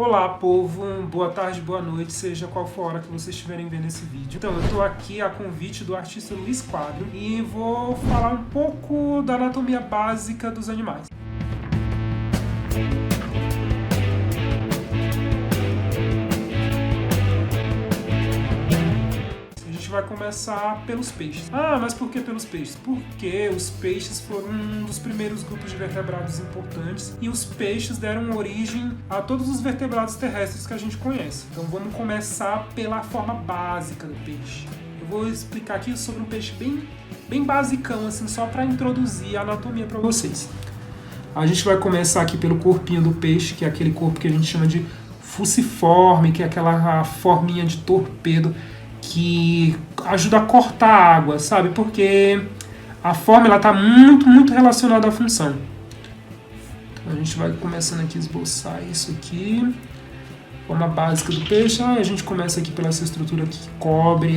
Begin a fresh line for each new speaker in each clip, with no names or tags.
Olá, povo, boa tarde, boa noite, seja qual for a hora que vocês estiverem vendo esse vídeo. Então, eu estou aqui a convite do artista Luiz Quadro e vou falar um pouco da anatomia básica dos animais. A gente vai começar pelos peixes. Ah, mas por que pelos peixes? Porque os peixes foram um dos primeiros grupos de vertebrados importantes e os peixes deram origem a todos os vertebrados terrestres que a gente conhece. Então vamos começar pela forma básica do peixe. Eu vou explicar aqui sobre um peixe bem basicão, assim, só para introduzir a anatomia para vocês. A gente vai começar aqui pelo corpinho do peixe, que é aquele corpo que a gente chama de fuciforme, que é aquela forminha de torpedo que ajuda a cortar a água, sabe? Porque a forma ela está muito relacionada à função. Então a gente vai começando aqui a esboçar isso aqui. Forma básica do peixe. A gente começa aqui pela essa estrutura que cobre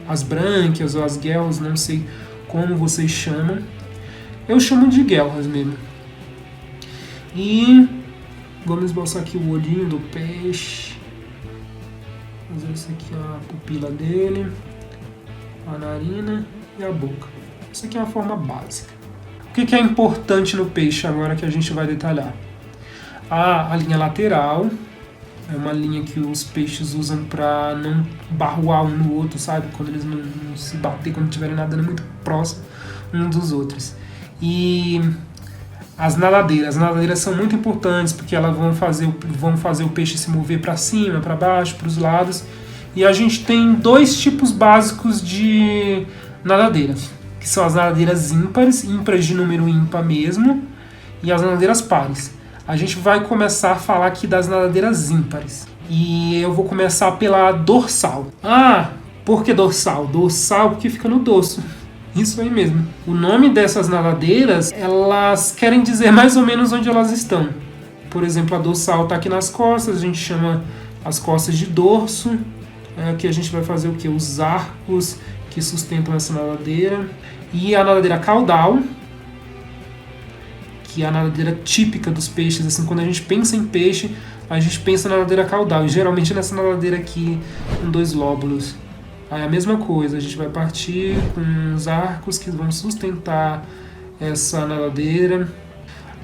as brânquias ou as guelras, não sei como vocês chamam. Eu chamo de guelras mesmo. E vamos esboçar aqui o olhinho do peixe. Fazer isso aqui, a pupila dele, a narina e a boca. Isso aqui é a forma básica. O que é importante no peixe agora que a gente vai detalhar? A linha lateral é uma linha que os peixes usam para não barroar um no outro, sabe? Quando eles não se bater, quando estiverem nadando muito próximo um dos outros. E as nadadeiras são muito importantes porque elas vão fazer o peixe se mover para cima, para baixo, para os lados. E a gente tem dois tipos básicos de nadadeiras, que são as nadadeiras ímpares de número ímpar mesmo, e as nadadeiras pares. A gente vai começar a falar aqui das nadadeiras ímpares. E eu vou começar pela dorsal. Ah, por que dorsal? Dorsal porque fica no dorso. Isso aí mesmo. O nome dessas nadadeiras, elas querem dizer mais ou menos onde elas estão. Por exemplo, a dorsal está aqui nas costas, a gente chama as costas de dorso. Aqui a gente vai fazer o quê? Os arcos que sustentam essa nadadeira. E a nadadeira caudal, que é a nadadeira típica dos peixes. Assim, quando a gente pensa em peixe, a gente pensa na nadadeira caudal. E geralmente nessa nadadeira aqui com dois lóbulos. Aí a mesma coisa, a gente vai partir com os arcos que vão sustentar essa nadadeira.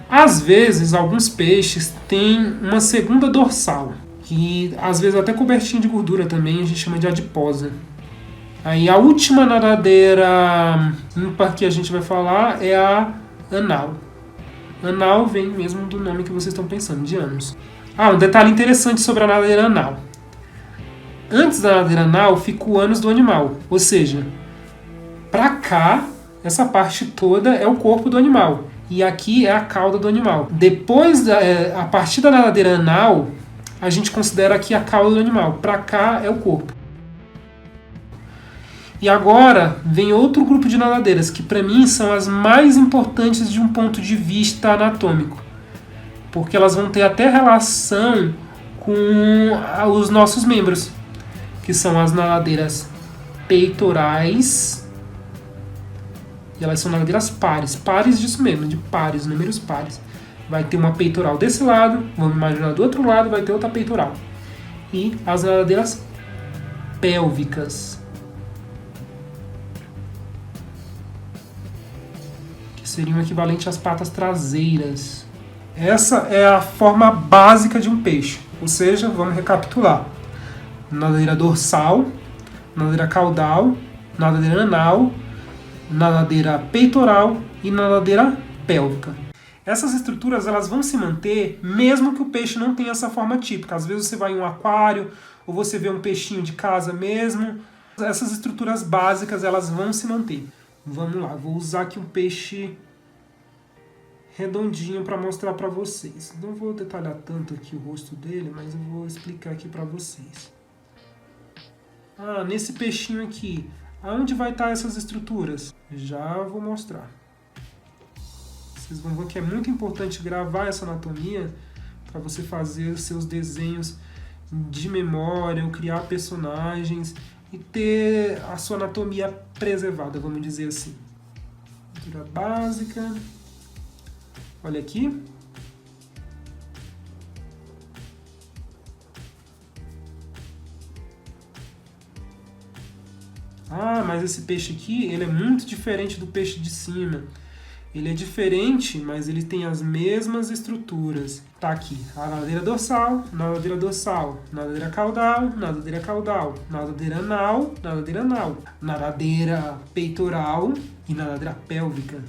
Às vezes, alguns peixes têm uma segunda dorsal, que às vezes até cobertinha de gordura também, a gente chama de adiposa. Aí a última nadadeira ímpar que a gente vai falar é a anal. Anal vem mesmo do nome que vocês estão pensando, de ânus. Um detalhe interessante sobre a nadadeira anal. Antes da nadadeira anal fica o ânus do animal, ou seja, para cá, essa parte toda é o corpo do animal e aqui é a cauda do animal. Depois, a partir da nadadeira anal, a gente considera aqui a cauda do animal, para cá é o corpo. E agora vem outro grupo de nadadeiras que para mim são as mais importantes de um ponto de vista anatômico, porque elas vão ter até relação com os nossos membros, que são as nadadeiras peitorais, e elas são nadadeiras pares disso mesmo, de pares, números pares. Vai ter uma peitoral desse lado, vamos imaginar do outro lado vai ter outra peitoral. E as nadadeiras pélvicas, que seriam equivalentes às patas traseiras. Essa é a forma básica de um peixe, ou seja, vamos recapitular. Nadadeira dorsal, nadadeira caudal, nadadeira anal, nadadeira peitoral e nadadeira pélvica. Essas estruturas elas vão se manter mesmo que o peixe não tenha essa forma típica. Às vezes você vai em um aquário ou você vê um peixinho de casa mesmo. Essas estruturas básicas elas vão se manter. Vamos lá, vou usar aqui um peixe redondinho para mostrar para vocês. Não vou detalhar tanto aqui o rosto dele, mas eu vou explicar aqui para vocês. Nesse peixinho aqui, aonde vai estar essas estruturas? Já vou mostrar. Vocês vão ver que é muito importante gravar essa anatomia para você fazer os seus desenhos de memória, ou criar personagens e ter a sua anatomia preservada, vamos dizer assim. Estrutura básica. Olha aqui. Ah, mas esse peixe aqui, ele é muito diferente do peixe de cima. Ele é diferente, mas ele tem as mesmas estruturas. Tá aqui, a nadadeira dorsal, nadadeira dorsal, nadadeira caudal, nadadeira caudal, nadadeira anal, nadadeira anal, nadadeira peitoral e nadadeira pélvica.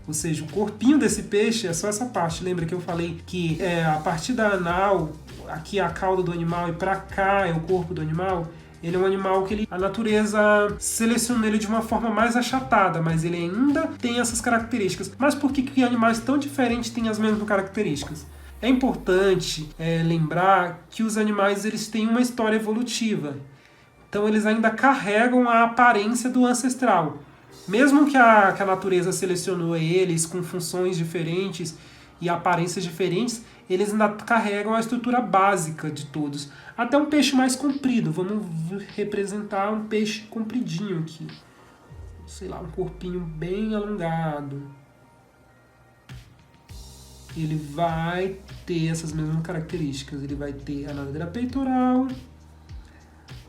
Ou seja, o corpinho desse peixe é só essa parte. Lembra que eu falei que a partir da anal, aqui é a cauda do animal e pra cá é o corpo do animal? Ele é um animal que a natureza seleciona ele de uma forma mais achatada, mas ele ainda tem essas características. Mas por que animais tão diferentes têm as mesmas características? É importante lembrar que os animais eles têm uma história evolutiva. Então eles ainda carregam a aparência do ancestral. Mesmo que a natureza selecionou eles com funções diferentes e aparências diferentes, eles ainda carregam a estrutura básica de todos. Até um peixe mais comprido. Vamos representar um peixe compridinho aqui. Sei lá, um corpinho bem alongado. Ele vai ter essas mesmas características. Ele vai ter a nadadeira peitoral,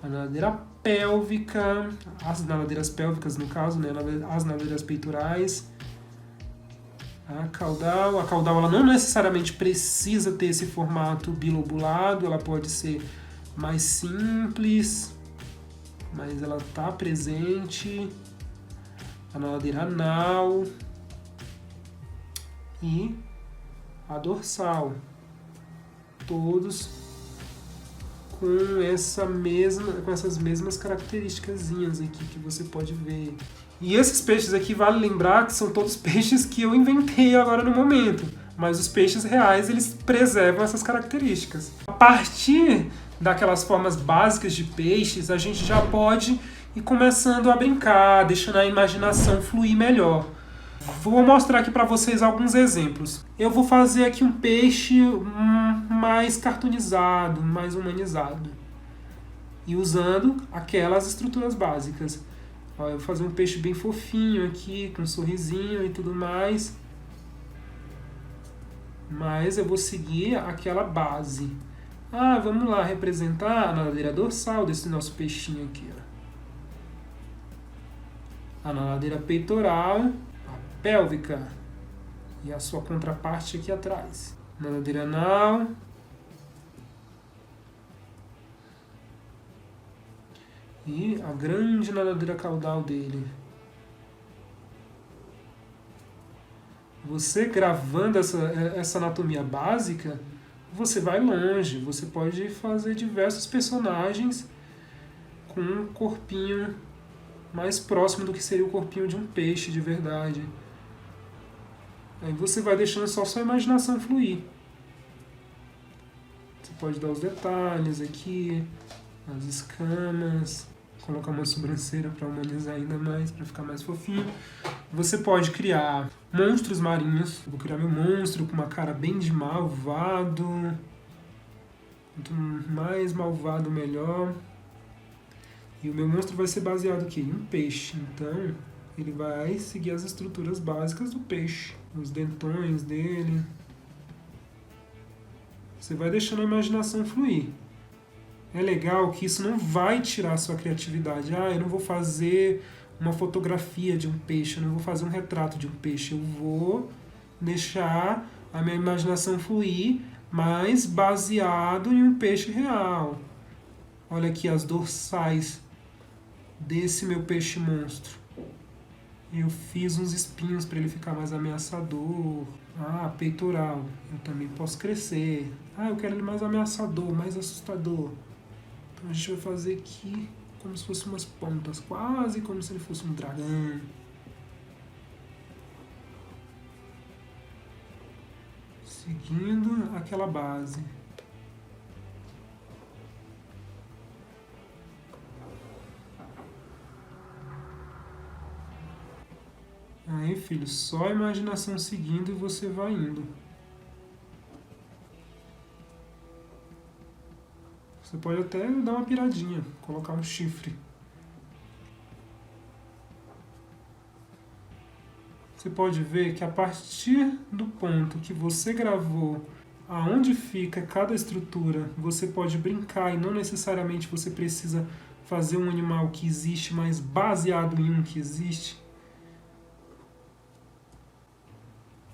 a nadadeira pélvica, as nadadeiras pélvicas no caso, né? As nadadeiras peitorais. A caudal ela não necessariamente precisa ter esse formato bilobulado, ela pode ser mais simples, mas ela está presente. A nadadeira anal e a dorsal, todos com essas mesmas características aqui que você pode ver. E esses peixes aqui, vale lembrar que são todos peixes que eu inventei agora no momento. Mas os peixes reais, eles preservam essas características. A partir daquelas formas básicas de peixes, a gente já pode ir começando a brincar, deixando a imaginação fluir melhor. Vou mostrar aqui para vocês alguns exemplos. Eu vou fazer aqui um peixe mais cartoonizado, mais humanizado. E usando aquelas estruturas básicas. Eu vou fazer um peixe bem fofinho aqui, com um sorrisinho e tudo mais. Mas eu vou seguir aquela base. Vamos lá representar a nadadeira dorsal desse nosso peixinho aqui. A nadadeira peitoral, a pélvica e a sua contraparte aqui atrás. Nadadeira anal. E a grande nadadeira caudal dele. Você gravando essa anatomia básica, você vai longe. Você pode fazer diversos personagens com um corpinho mais próximo do que seria o corpinho de um peixe de verdade. Aí você vai deixando só sua imaginação fluir. Você pode dar os detalhes aqui, as escamas, colocar uma sobrancelha para humanizar ainda mais, para ficar mais fofinho. Você pode criar monstros marinhos. Eu vou criar meu monstro com uma cara bem de malvado. Quanto mais malvado, melhor. E o meu monstro vai ser baseado aqui em um peixe. Então, ele vai seguir as estruturas básicas do peixe. Os dentões dele. Você vai deixando a imaginação fluir. É legal que isso não vai tirar a sua criatividade. Eu não vou fazer uma fotografia de um peixe, eu não vou fazer um retrato de um peixe. Eu vou deixar a minha imaginação fluir, mas baseado em um peixe real. Olha aqui as dorsais desse meu peixe monstro. Eu fiz uns espinhos para ele ficar mais ameaçador. Peitoral. Eu também posso crescer. Eu quero ele mais ameaçador, mais assustador. Então a gente vai fazer aqui como se fosse umas pontas, quase como se ele fosse um dragão. Seguindo aquela base. Aí, filho, só a imaginação seguindo e você vai indo. Você pode até dar uma piradinha, colocar um chifre. Você pode ver que a partir do ponto que você gravou aonde fica cada estrutura, você pode brincar e não necessariamente você precisa fazer um animal que existe, mas baseado em um que existe.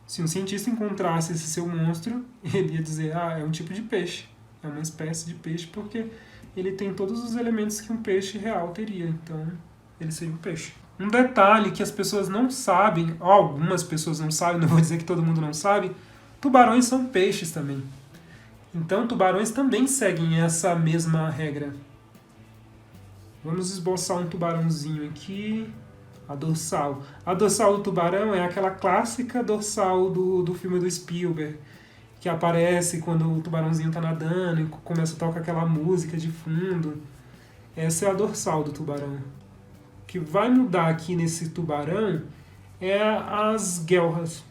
Se um cientista encontrasse esse seu monstro, ele ia dizer, é um tipo de peixe, é uma espécie de peixe, porque ele tem todos os elementos que um peixe real teria, então ele seria um peixe. Um detalhe que as pessoas não sabem, algumas pessoas não sabem, não vou dizer que todo mundo não sabe, tubarões são peixes também. Então tubarões também seguem essa mesma regra. Vamos esboçar um tubarãozinho aqui. A dorsal. A dorsal do tubarão é aquela clássica dorsal do filme do Spielberg, que aparece quando o tubarãozinho tá nadando e começa a tocar aquela música de fundo. Essa é a dorsal do tubarão. O que vai mudar aqui nesse tubarão é as guelras,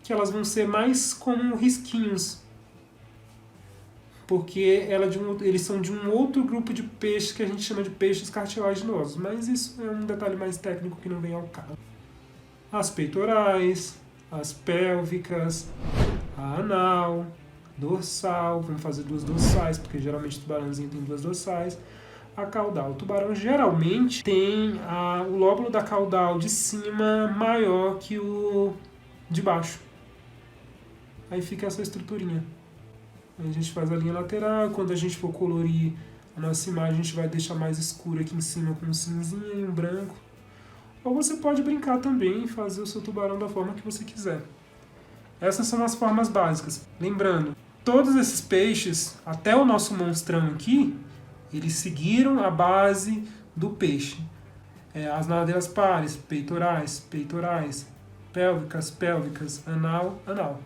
que elas vão ser mais como risquinhos, porque eles são de um outro grupo de peixes que a gente chama de peixes cartilaginosos, mas isso é um detalhe mais técnico que não vem ao caso. As peitorais, as pélvicas, a anal, dorsal, vamos fazer 2 dorsais, porque geralmente o tubarãozinho tem 2 dorsais. A caudal. O tubarão geralmente tem o lóbulo da caudal de cima maior que o de baixo. Aí fica essa estruturinha. A gente faz a linha lateral, quando a gente for colorir a nossa imagem, a gente vai deixar mais escuro aqui em cima com um cinzinha e um branco. Ou você pode brincar também e fazer o seu tubarão da forma que você quiser. Essas são as formas básicas. Lembrando, todos esses peixes, até o nosso monstrão aqui, eles seguiram a base do peixe. As nadadeiras pares, peitorais, pélvicas, anal, anal.